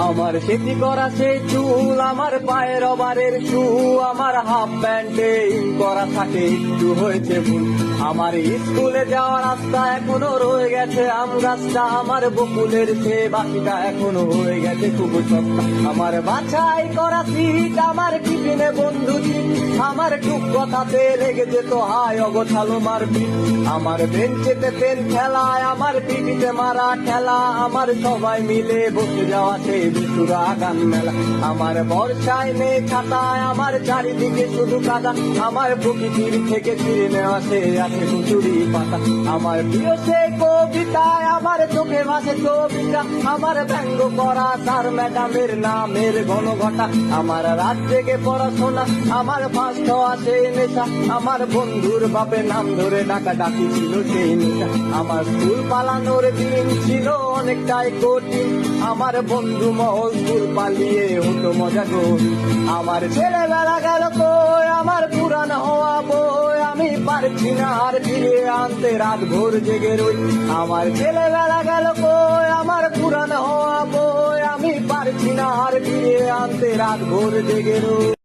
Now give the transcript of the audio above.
আমার সেটি করা সেই চুল, আমার পায়ের রবারের শু, আমার হাফ প্যান্টে ইন করা থাকে একটু হয়েছে ভুল। আমার স্কুলে যাওয়ার রাস্তা এখনো রয়ে গেছে আম গাছটা, আমার বকুলের সে বাকিটা এখনো হয়ে গেছে খুব সস্তা। আমার বাছাই করা সিট, আমার টিফিনে বন্ধু সিট, আমার টুক কথাতে লেগে যেত হাই অগোছালো মারপিট। আমার বেঞ্চেতে পেন খেলায়, আমার টিভিতে মারা ঠেলা, আমার সবাই মিলে বসে যাওয়া সেই বেসুরা গান মেলা। আমার বর্ষায় নেই ছাতায়, আমার চারিদিকে শুধু কাদা, আমার প্রকৃতির থেকে ছিঁড়ে নেওয়া সে আছে কুচুরি পাতা। আমার প্রিয় সেই কবিতায়, আমার চোখে ভাসে কবিতা, আমার ব্যঙ্গ করা স্যার ম্যাডামের নামের ঘন ঘটা। আমার রাত জেগে পড়াশোনা, আমার ফার্স্ট হওয়া সেই নেশা, আমার বন্ধুর বাপের নাম ধরে ডাকা ডাকি ছিল সেই নেশা। আমার স্কুল পালানোর দিন ছিল অনেকটাই কঠিন, আমার বন্ধু মহল স্কুল পালিয়ে হতো মজা গো। আমার ছেলেবেলা গেল কই, আমার পুরান হওয়া বই আমি পারছি না আর ফিরে আনতে, রাত ভোর জেগে রই। আমার ছেলেবেলা গেল কই, আমার পুরান হওয়া বই আমি পারছি না আর ফিরে আনতে, রাত ভোর জেগে রই।